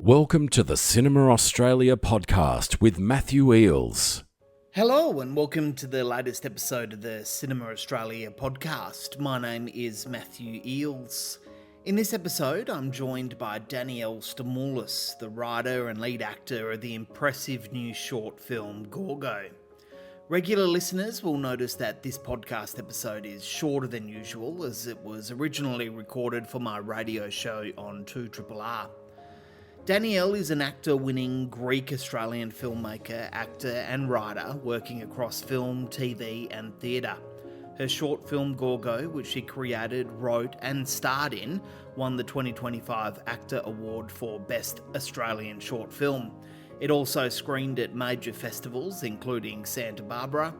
Welcome to the Cinema Australia podcast with Matthew Eales. Hello and welcome to the latest episode of the Cinema Australia podcast. My name is Matthew Eales. In this episode, I'm joined by Danielle Stamoulos, the writer and lead actor of the impressive new short film Gorgo. Regular listeners will notice that this podcast episode is shorter than usual, as it was originally recorded for my radio show on 2RRR. Danielle is an AACTA-winning Greek-Australian filmmaker, actor and writer working across film, TV and theatre. Her short film Gorgo, which she created, wrote and starred in, won the 2025 AACTA Award for Best Australian Short Film. It also screened at major festivals including Santa Barbara,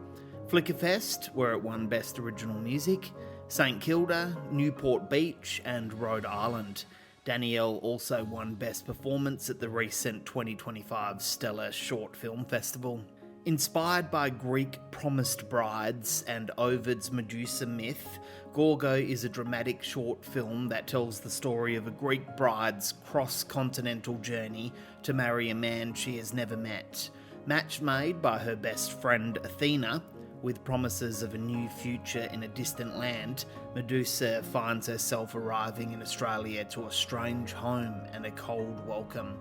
Flickerfest, where it won Best Original Music, St Kilda, Newport Beach and Rhode Island. Danielle also won Best Performance at the recent 2025 Stellar Short Film Festival. Inspired by Greek promised brides and Ovid's Medusa myth, Gorgo is a dramatic short film that tells the story of a Greek bride's cross-continental journey to marry a man she has never met. Match made by her best friend Athena, with promises of a new future in a distant land, Medusa finds herself arriving in Australia to a strange home and a cold welcome.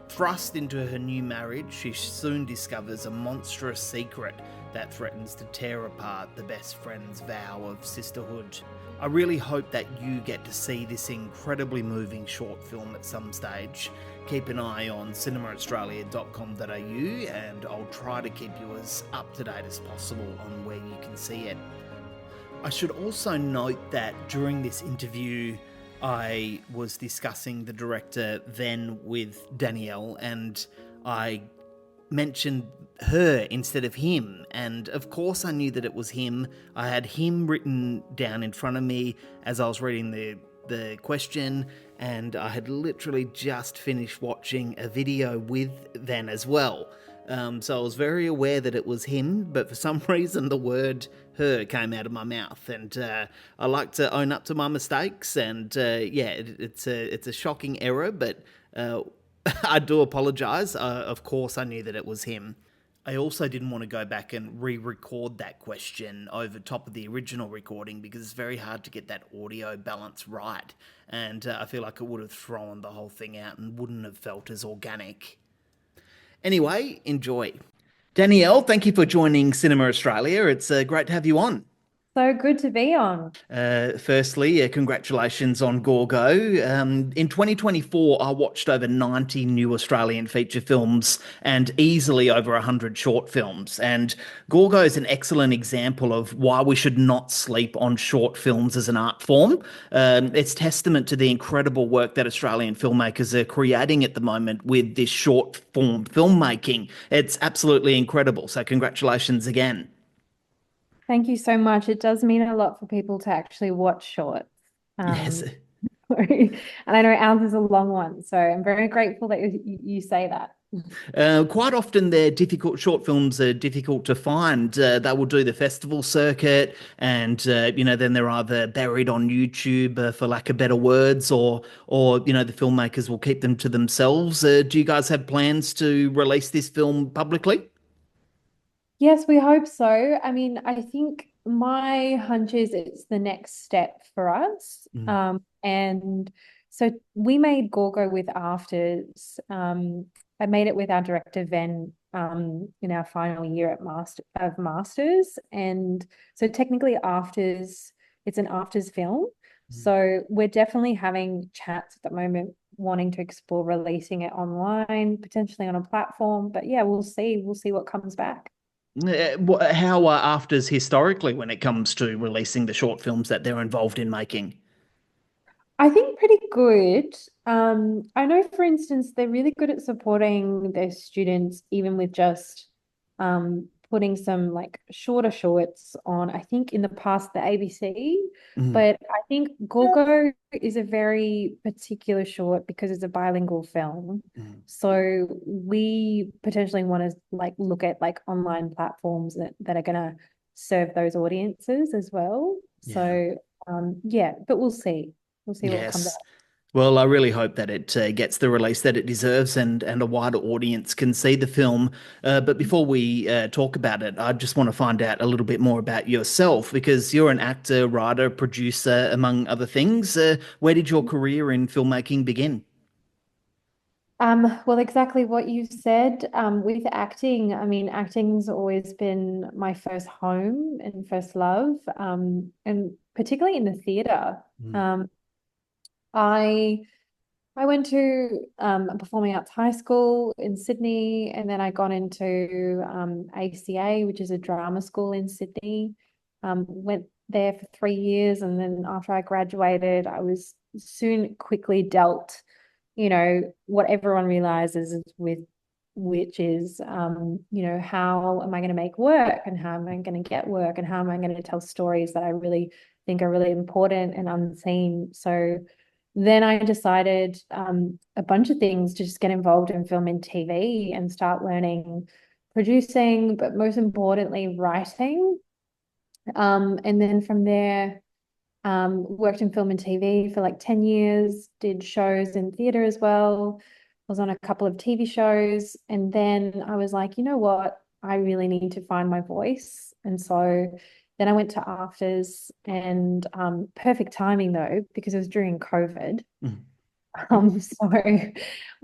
Thrust into her new marriage, she soon discovers a monstrous secret that threatens to tear apart the best friend's vow of sisterhood. I really hope that you get to see this incredibly moving short film at some stage. Keep an eye on cinemaaustralia.com.au and I'll try to keep you as up to date as possible on where you can see it. I should also note that during this interview, I was discussing the director then with Danielle and I mentioned her instead of him, and of course I knew that it was him. I had him written down in front of me as I was reading the question, and I had literally just finished watching a video with then as well. So I was very aware that it was him, but for some reason the word her came out of my mouth, and I like to own up to my mistakes, and it's a shocking error, but I do apologise. Of course I knew that it was him. I also didn't want to go back and re-record that question over top of the original recording because it's very hard to get that audio balance right, and I feel like it would have thrown the whole thing out and wouldn't have felt as organic. Anyway, enjoy. Danielle, thank you for joining Cinema Australia. It's great to have you on. So good to be on. Firstly, congratulations on Gorgo. In 2024, I watched over 90 new Australian feature films and easily over 100 short films. And Gorgo is an excellent example of why we should not sleep on short films as an art form. It's testament to the incredible work that Australian filmmakers are creating at the moment with this short form filmmaking. It's absolutely incredible. So congratulations again. Thank you so much. It does mean a lot for people to actually watch shorts. Yes. And I know ours is a long one, so I'm very grateful that you say that. Quite often short films are difficult to find. They will do the festival circuit and, then they're either buried on YouTube, for lack of better words, or the filmmakers will keep them to themselves. Do you guys have plans to release this film publicly? Yes, we hope so. I mean, I think my hunch is it's the next step for us. And so we made Gorgo with AFTRS. I made it with our director, Ven, in our final year of Masters. And so technically AFTRS, it's an AFTRS film. So we're definitely having chats at the moment, wanting to explore releasing it online, potentially on a platform. But yeah, we'll see. We'll see what comes back. How are AFTRS historically when it comes to releasing the short films that they're involved in making? I think pretty good. I know, for instance, they're really good at supporting their students, even with just putting some like shorter shorts on, I think in the past, the ABC. But I think Gorgo is a very particular short because it's a bilingual film. So we potentially want to like look at like online platforms that are going to serve those audiences as well. So but we'll see. We'll see what comes out. Well, I really hope that it gets the release that it deserves and a wider audience can see the film. But before we talk about it, I just want to find out a little bit more about yourself because you're an actor, writer, producer, among other things. Where did your career in filmmaking begin? Well, exactly what you said. With acting, I mean, acting's always been my first home and first love, and particularly in the theatre. Mm. Um, I I went to a performing arts high school in Sydney, and then I got into ACA, which is a drama school in Sydney. Went there for 3 years, and then after I graduated, I was soon quickly dealt, what everyone realizes is with which is, how am I going to make work and how am I going to get work and how am I going to tell stories that I really think are really important and unseen. So then I decided a bunch of things to just get involved in film and TV and start learning producing, but most importantly, writing. And then from there, worked in film and TV for like 10 years, did shows in theatre as well, was on a couple of TV shows. And then I was like, you know what? I really need to find my voice. And so then I went to AFTRS and perfect timing though, because it was during COVID. Mm. So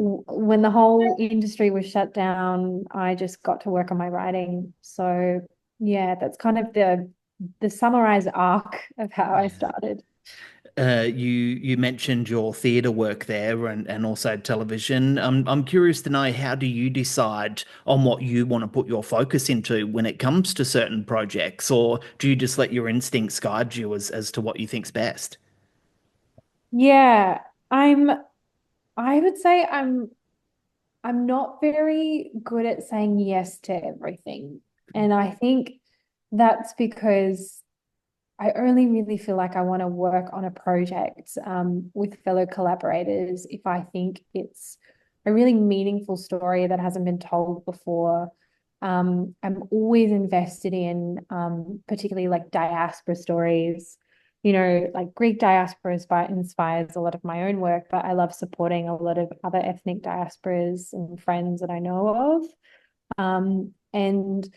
when the whole industry was shut down, I just got to work on my writing. So yeah, that's kind of the summarized arc of how I Yeah. started. You mentioned your theatre work there and also television. I'm curious to know how do you decide on what you want to put your focus into when it comes to certain projects, or do you just let your instincts guide you as to what you think's best? Yeah, I'm I would say I'm not very good at saying yes to everything. And I think that's because I only really feel like I want to work on a project with fellow collaborators if I think it's a really meaningful story that hasn't been told before. I'm always invested in particularly like diaspora stories. Like Greek diaspora inspires a lot of my own work, but I love supporting a lot of other ethnic diasporas and friends that I know of. And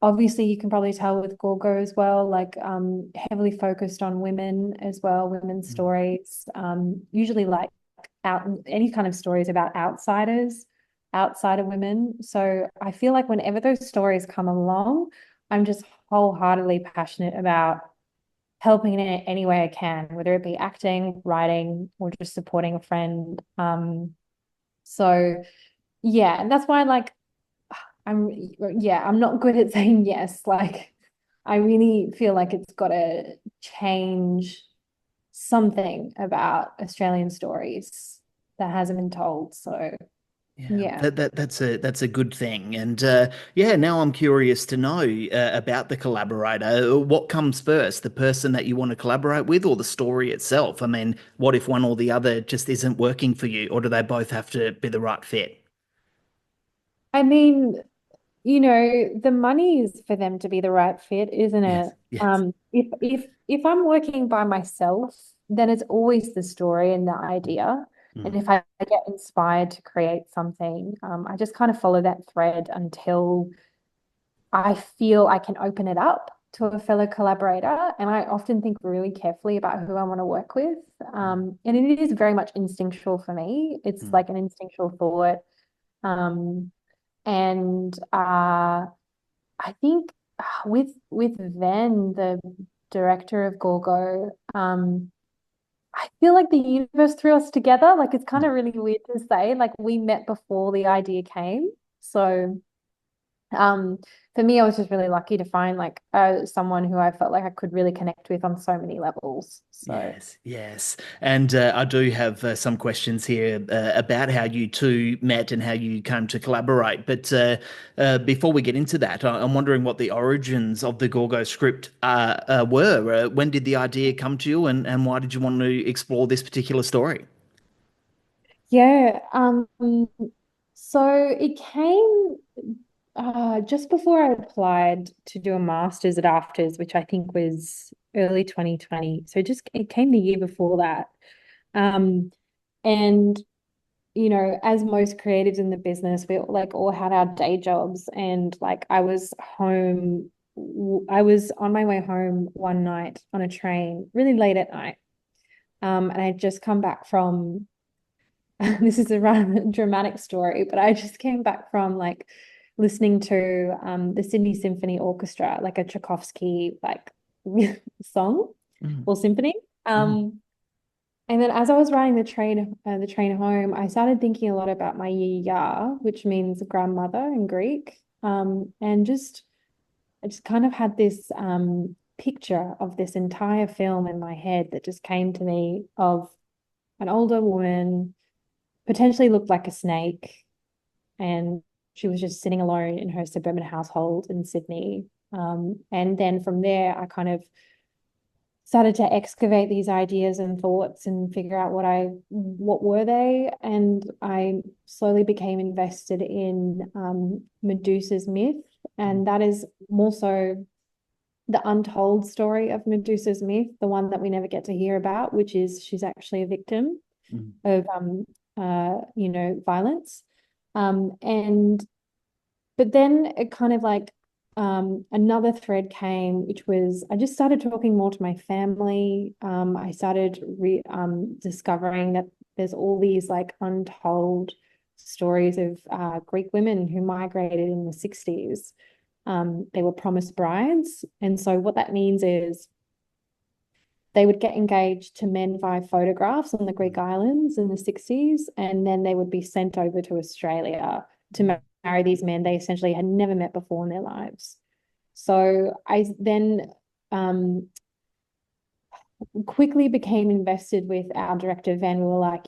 obviously you can probably tell with Gorgo as well, like heavily focused on women as well, women's stories, usually like out any kind of stories about outsiders, outside of women. So I feel like whenever those stories come along, I'm just wholeheartedly passionate about helping in any way I can, whether it be acting, writing, or just supporting a friend. So yeah, and that's why like I'm yeah, I'm not good at saying yes. Like I really feel like it's got to change something about Australian stories that hasn't been told. So Yeah, yeah. that's a good thing, and yeah. Now I'm curious to know about the collaborator. What comes first, the person that you want to collaborate with, or the story itself? I mean, what if one or the other just isn't working for you, or do they both have to be the right fit? I mean, the money is for them to be the right fit, isn't Yes, it? yes. If I'm working by myself, then it's always the story and the idea. And Mm, if I get inspired to create something, I just kind of follow that thread until I feel I can open it up to a fellow collaborator. And I often think really carefully about who I want to work with. And it is very much instinctual for me. It's mm, like an instinctual thought. Um, and I think with Ven, the director of Gorgo, I feel like the universe threw us together. Like it's kind mm. of really weird to say. Like we met before the idea came. So um, for me, I was just really lucky to find like someone who I felt like I could really connect with on so many levels. So Yes, yes. And I do have some questions here about how you two met and how you came to collaborate. But before we get into that, I'm wondering what the origins of the Gorgo script were. When did the idea come to you, and why did you want to explore this particular story? yeah, so it came just before I applied to do a master's at AFTRS, which I think was early 2020. So just it came the year before that. Um, And, as most creatives in the business, we all had our day jobs. And like I was on my way home one night on a train, really late at night. And I'd just come back from this is a rather dramatic story, but I just came back from like listening to the Sydney Symphony Orchestra, like a Tchaikovsky song Mm. or symphony. Mm. And then as I was riding the train home, I started thinking a lot about my yaya, which means grandmother in Greek. And I just kind of had this picture of this entire film in my head that just came to me of an older woman, potentially looked like a snake, and she was just sitting alone in her suburban household in Sydney. And then from there, I kind of started to excavate these ideas and thoughts and figure out what were they. And I slowly became invested in Medusa's myth. And that is more so the untold story of Medusa's myth, the one that we never get to hear about, which is she's actually a victim Mm. of violence. And but then it kind of like another thread came, which was I just started talking more to my family. I started discovering that there's all these like untold stories of Greek women who migrated in the 60s. They were promised brides. And so what that means is they would get engaged to men via photographs on the Greek islands in the 60s, and then they would be sent over to Australia to marry these men they essentially had never met before in their lives. So I then quickly became invested with our director, Van. We were like,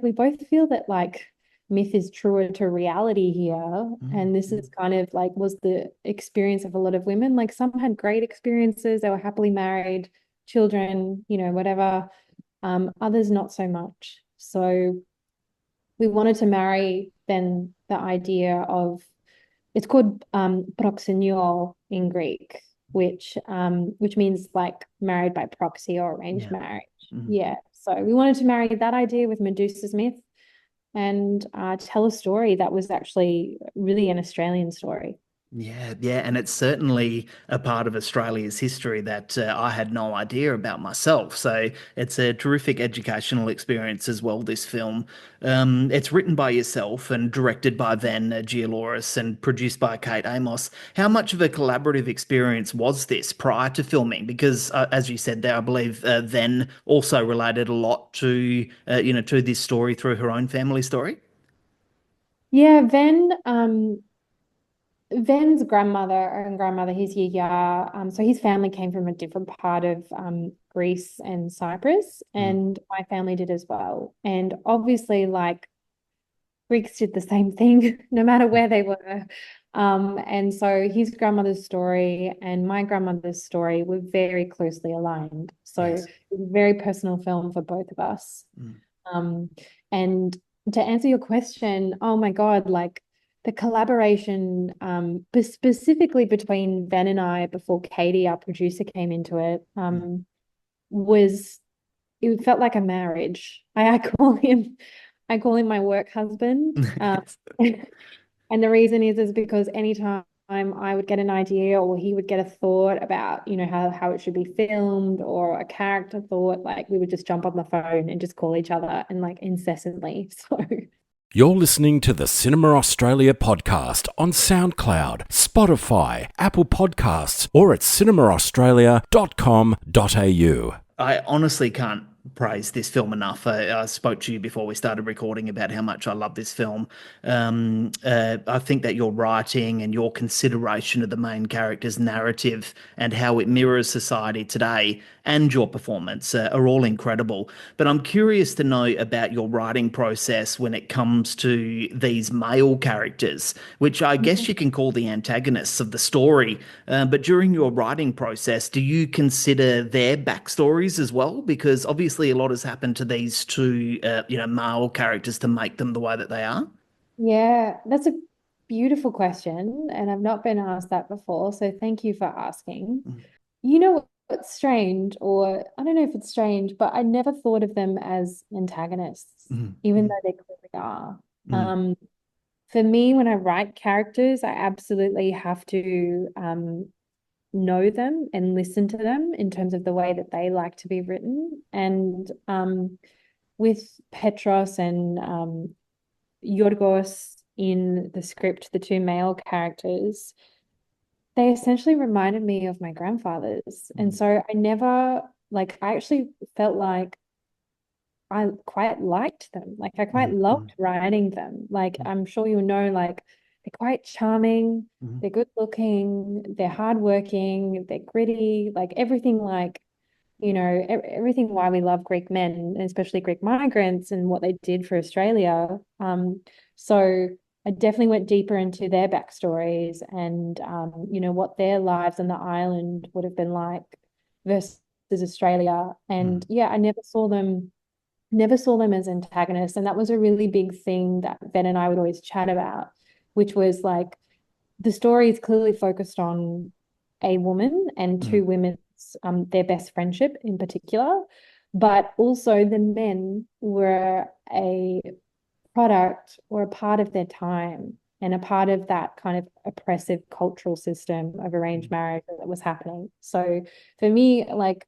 we both feel that like myth is truer to reality here. Mm. And this is kind of like was the experience of a lot of women. Like some had great experiences, they were happily married, children, whatever. Others not so much. So we wanted to marry then the idea of it's called proxenio in Greek, which means like married by proxy or arranged marriage. Mm. Yeah. So we wanted to marry that idea with Medusa's myth and tell a story that was actually really an Australian story. Yeah, and it's certainly a part of Australia's history that I had no idea about myself. So it's a terrific educational experience as well, this film. It's written by yourself and directed by Van Gialoris and produced by Kate Amos. How much of a collaborative experience was this prior to filming? Because, as you said there, I believe Van also related a lot to this story through her own family story. Yeah, Ven's grandmother and grandmother, his yaya, so his family came from a different part of Greece and Cyprus, Mm. and my family did as well. And obviously, like Greeks did the same thing, no matter where they were. And so his grandmother's story and my grandmother's story were very closely aligned. So Yes. it was a very personal film for both of us. Mm. Um, and to answer your question, oh my God, like the collaboration, specifically between Ben and I before Katie, our producer, came into it, was it felt like a marriage. I call him my work husband. Yes. And the reason is because anytime I would get an idea or he would get a thought about, how it should be filmed or a character thought, like we would just jump on the phone and just call each other and like incessantly. So You're listening to the Cinema Australia podcast on SoundCloud, Spotify, Apple Podcasts, or at cinemaaustralia.com.au. I honestly can't praise this film enough. I spoke to you before we started recording about how much I love this film. I think that your writing and your consideration of the main character's narrative and how it mirrors society today and your performance are all incredible. But I'm curious to know about your writing process when it comes to these male characters, which I guess you can call the antagonists of the story. But during your writing process, do you consider their backstories as well? Because obviously a lot has happened to these two, male characters to make them the way that they are. yeah, that's a beautiful question. And I've not been asked that before. So thank you for asking. Mm. It's strange, or I don't know if it's strange, but I never thought of them as antagonists, Mm, even mm, though they clearly are. mm, For me, when I write characters, I absolutely have to know them and listen to them in terms of the way that they like to be written. And with Petros and Yorgos in the script, the two male characters, they essentially reminded me of my grandfathers. And mm, so I never, like, I actually felt like I quite liked them. Like, I quite mm, loved mm, writing them. Like, mm, I'm sure you know, like, they're quite charming, mm, they're good looking, they're hardworking, they're gritty, like everything, like, everything why we love Greek men, and especially Greek migrants and what they did for Australia. So I definitely went deeper into their backstories and what their lives on the island would have been like versus Australia. And mm, yeah, I never saw them as antagonists. And that was a really big thing that Ben and I would always chat about, which was like the story is clearly focused on a woman and mm, two women's their best friendship in particular, but also the men were a product or a part of their time and a part of that kind of oppressive cultural system of arranged mm, marriage that was happening. So for me, like,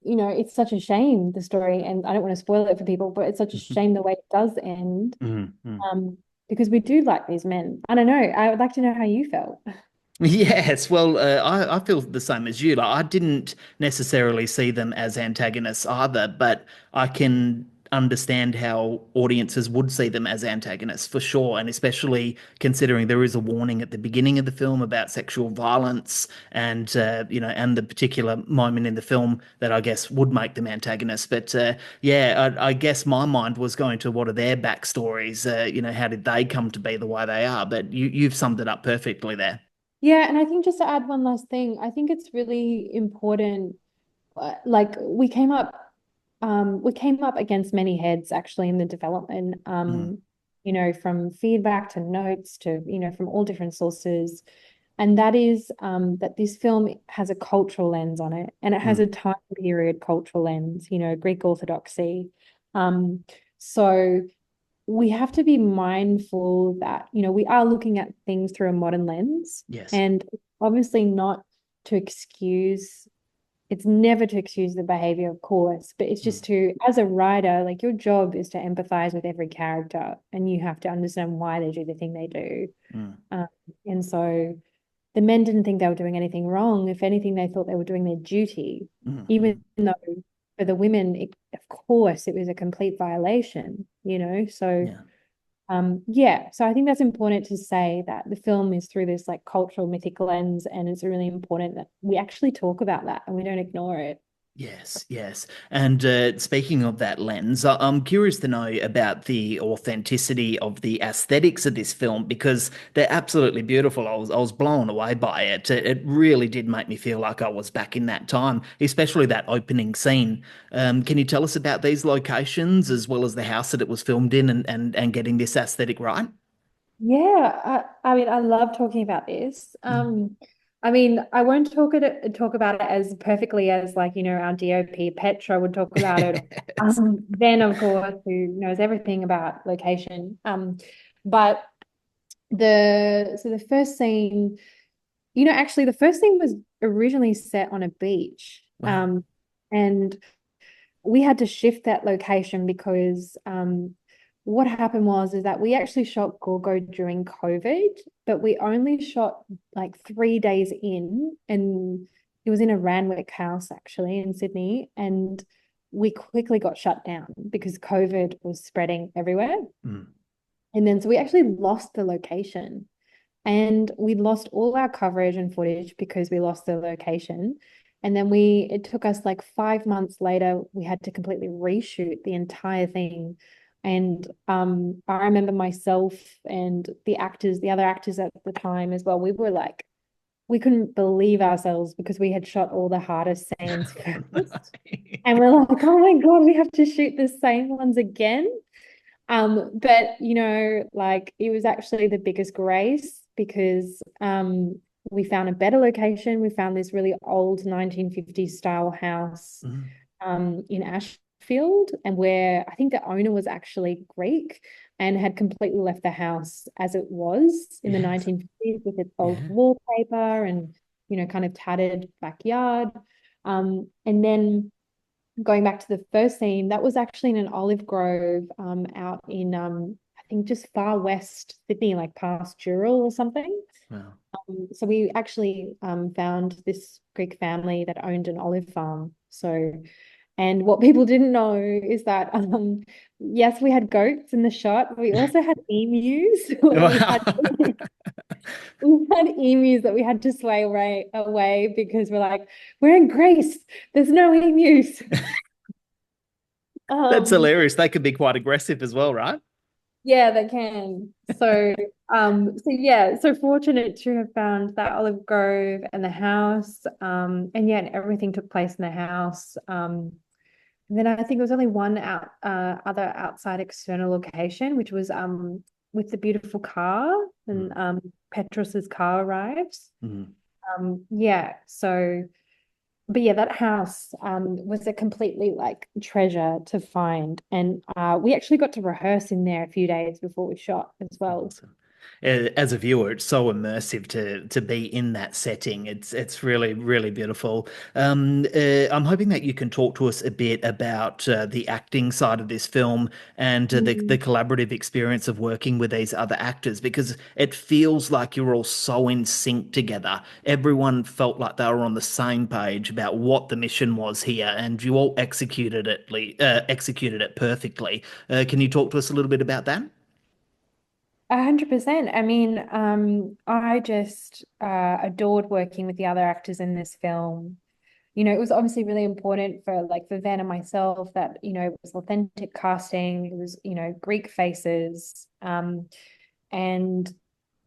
it's such a shame, the story, and I don't want to spoil it for people, but it's such a mm, shame the way it does end, mm, mm. because we do like these men. I don't know. I would like to know how you felt. Yes, well, I feel the same as you. Like, I didn't necessarily see them as antagonists either, but I can understand how audiences would see them as antagonists for sure, and especially considering there is a warning at the beginning of the film about sexual violence, and and the particular moment in the film that I guess would make them antagonists. But yeah, I guess my mind was going to what are their backstories? How did they come to be the way they are? But you've summed it up perfectly there. Yeah, and I think just to add one last thing, I think it's really important. Like we came up against many heads actually in the development. Mm, From feedback to notes to from all different sources, and that is that this film has a cultural lens on it, and it has mm, a time period cultural lens. Greek Orthodoxy. Um, so we have to be mindful that, we are looking at things through a modern lens, yes. and obviously not to excuse, it's never to excuse the behavior, of course, but it's Mm, just to, as a writer, like your job is to empathize with every character and you have to understand why they do the thing they do. mm, Um, and so the men didn't think they were doing anything wrong. If anything, they thought they were doing their duty, mm, even mm. though for the women, of course, it was a complete violation, So Yeah. yeah, so I think that's important to say that the film is through this like cultural mythic lens, and it's really important that we actually talk about that and we don't ignore it. Yes, yes. And speaking of that lens, I'm curious to know about the authenticity of the aesthetics of this film because they're absolutely beautiful. I was blown away by it. It really did make me feel like I was back in that time, especially that opening scene. Can you tell us about these locations as well as the house that it was filmed in and getting this aesthetic right? Yeah, I mean, I love talking about this. Mm. I mean, I won't talk about it as perfectly as like, our DOP Petra would talk about it. Yes. Then of course, who knows everything about location. But the first scene, actually the first scene was originally set on a beach. Wow. And we had to shift that location because what happened was is that we actually shot Gorgo during COVID, but we only shot like 3 days in, and it was in a Randwick house actually in Sydney, and we quickly got shut down because COVID was spreading everywhere. Mm. And then so we actually lost the location, and we lost all our coverage and footage because we lost the location. And then it took us like 5 months later, we had to completely reshoot the entire thing. And I remember myself and the other actors at the time as well, we were like, we couldn't believe ourselves because we had shot all the hardest scenes first. And we're like, oh my God, we have to shoot the same ones again. But like it was actually the biggest grace because we found a better location. We found this really old 1950s style house in Ashfield, and where I think the owner was actually Greek and had completely left the house as it was in the 1950s with its old wallpaper and, kind of tattered backyard. And then going back to the first scene, that was actually in an olive grove out in I think just far west Sydney, like past Dural or something. Wow. So we actually found this Greek family that owned an olive farm. So, and what people didn't know is that yes, we had goats in the shot, but we also had emus. We had emus that we had to sway away because we're like, we're in Greece. There's no emus. That's hilarious. They could be quite aggressive as well, right? Yeah, they can. So yeah, so fortunate to have found that olive grove and the house. And yeah, and everything took place in the house. And then I think there was only one other outside external location, which was with the beautiful car and Petros's car arrives. Yeah, so but yeah, that house was a completely like treasure to find. And we actually got to rehearse in there a few days before we shot as well. Awesome. As a viewer, it's so immersive to be in that setting. It's really, really beautiful. I'm hoping that you can talk to us a bit about the acting side of this film and the collaborative experience of working with these other actors, because it feels like you're all so in sync together. Everyone felt like they were on the same page about what the mission was here, and you all executed it perfectly. Can you talk to us a little bit about that? 100%. I mean, I just adored working with the other actors in this film. It was obviously really important for Van and myself that, it was authentic casting, it was, Greek faces. And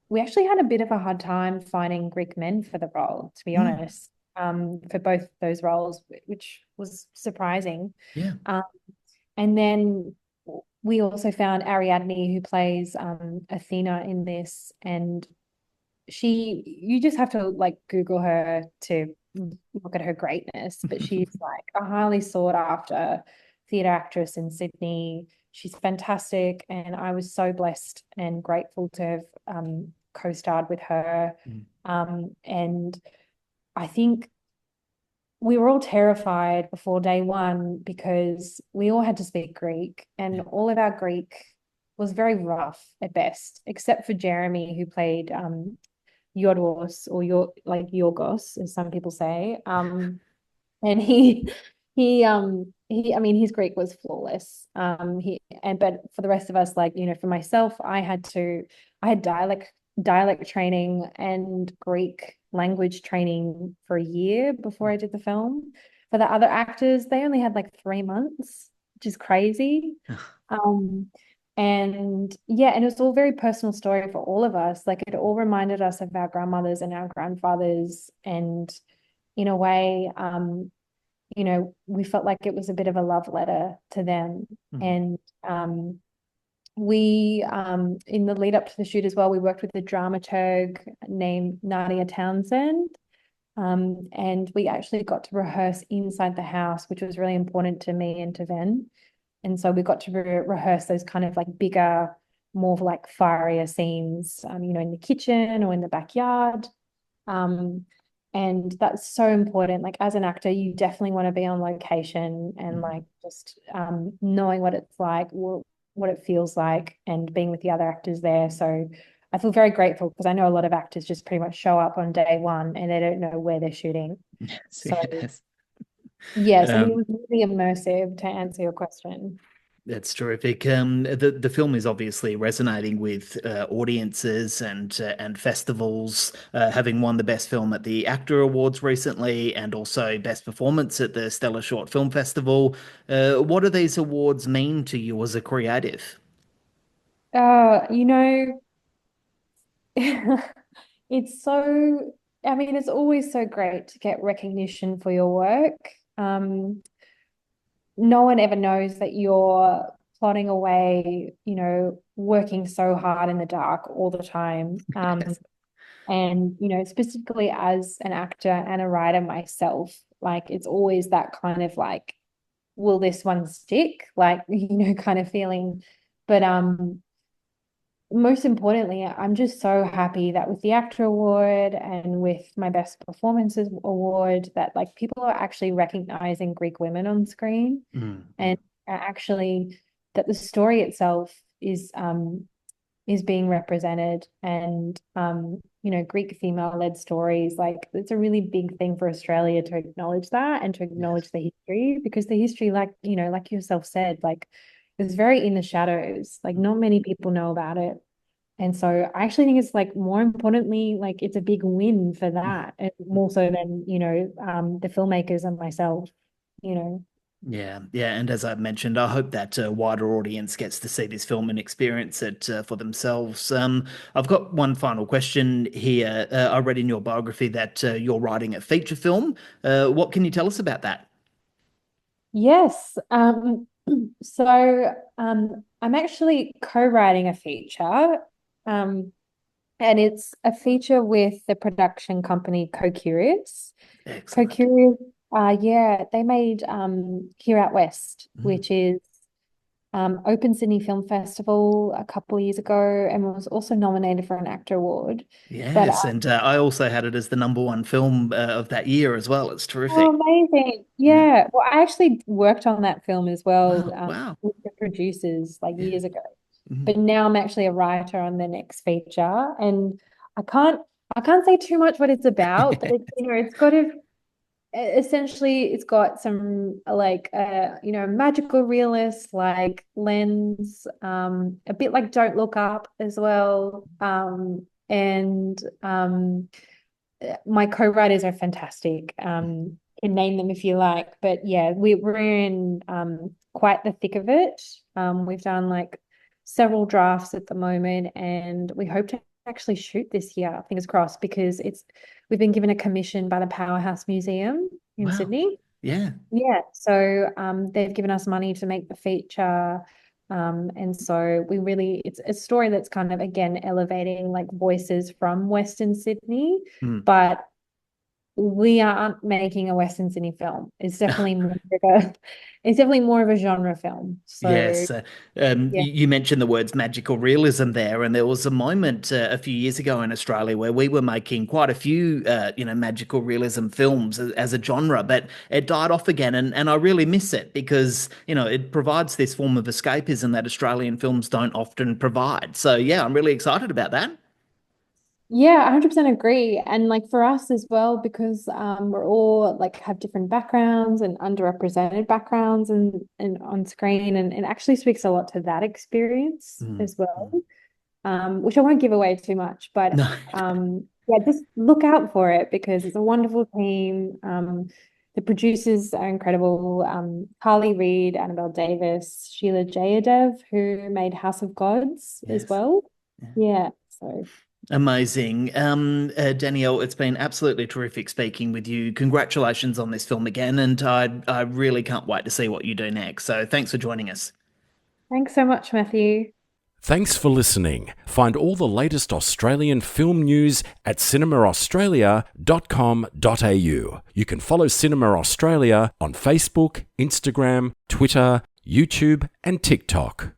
we actually had a bit of a hard time finding Greek men for the role, to be honest, for both those roles, which was surprising. Yeah. And then we also found Ariadne, who plays Athena in this, and you just have to like Google her to look at her greatness, but she's like a highly sought after theatre actress in Sydney. She's fantastic, and I was so blessed and grateful to have co-starred with her. And I think we were all terrified before day one because we all had to speak Greek, and all of our Greek was very rough at best, except for Jeremy, who played Yorgos, or Yorgos, as some people say. And I mean, his Greek was flawless. But for the rest of us, for myself, I had dialect training and Greek language training for a year before I did the film. For the other actors, they only had like 3 months, which is crazy. And yeah, and it was all very personal story for all of us. Like it all reminded us of our grandmothers and our grandfathers, and in a way, we felt like it was a bit of a love letter to them. And we in the lead up to the shoot as well, we worked with a dramaturg named Nadia Townsend. And we actually got to rehearse inside the house, which was really important to me and to Ven. And so we got to rehearse those kind of like bigger, more like fierier scenes, in the kitchen or in the backyard. And that's so important. Like as an actor, you definitely want to be on location and like just knowing what it's like, what it feels like, and being with the other actors there. So I feel very grateful because I know a lot of actors just pretty much show up on day one and they don't know where they're shooting. So yes, I mean, it was really immersive, to answer your question. That's terrific. The film is obviously resonating with audiences and festivals, having won the Best Film at the AACTA Awards recently, and also Best Performance at the Stellar Short Film Festival. What do these awards mean to you as a creative? Uh, you know, it's so, I mean, it's always so great to get recognition for your work. No one ever knows that you're plodding away, working so hard in the dark all the time. And, specifically as an actor and a writer myself, like it's always that kind of like, will this one stick? Like, kind of feeling. But most importantly, I'm just so happy that with the AACTA Award and with my Best Performances Award, that like people are actually recognizing Greek women on screen, and actually that the story itself is being represented, and Greek female-led stories, like it's a really big thing for Australia to acknowledge that and to acknowledge the history, because the history, like like yourself said, like it's very in the shadows, like not many people know about it. And so I actually think it's like more importantly, like it's a big win for that, and more so than the filmmakers and myself. Yeah, and as I've mentioned, I hope that a wider audience gets to see this film and experience it for themselves. I've got one final question here. I read in your biography that you're writing a feature film. What can you tell us about that? Yes. So I'm actually co-writing a feature, and it's a feature with the production company Co-Curious. Excellent. Co-Curious, yeah, they made Here Out West, which is Open Sydney Film Festival a couple of years ago, and was also nominated for an AACTA Award. But Yes, and I also had it as the number one film of that year as well. It's oh, terrific. amazing. Yeah. Yeah. Well, I actually worked on that film as well, Wow, wow. with the producers like Yeah. years ago. Mhm. But now I'm actually a writer on the next feature, and I can't I can't say too much what it's about, but it's got to essentially it's got some like magical realist like lens, a bit like Don't Look Up as well. And my co-writers are fantastic. Can name them if you like, but yeah, we're in quite the thick of it. We've done like several drafts at the moment, and we hope to actually shoot this year, fingers crossed, because we've been given a commission by the Powerhouse Museum in Wow. Sydney. Yeah. Yeah, so they've given us money to make the feature. And so it's a story that's kind of again elevating like voices from Western Sydney, Mm. but we aren't making a Western Sydney film. It's definitely more of a genre film. So Yes, yeah. you mentioned the words magical realism there, and there was a moment a few years ago in Australia where we were making quite a few, magical realism films as a genre, but it died off again, and I really miss it because it provides this form of escapism that Australian films don't often provide. So yeah, I'm really excited about that. Yeah, 100% agree. And like for us as well, because we're all like have different backgrounds and underrepresented backgrounds and on screen, and it actually speaks a lot to that experience Mm, as well. mm. Which I won't give away too much, but No. yeah, just look out for it because it's a wonderful team. The producers are incredible. Carly Reed, Annabelle Davis, Sheila Jayadev, who made House of Gods as Yes. well. Yeah. Yeah, so Amazing. Danielle, it's been absolutely terrific speaking with you. Congratulations on this film again, and I really can't wait to see what you do next. So thanks for joining us. thanks so much, Matthew. Thanks for listening. Find all the latest Australian film news at cinemaaustralia.com.au. You can follow Cinema Australia on Facebook, Instagram, Twitter, YouTube, and TikTok.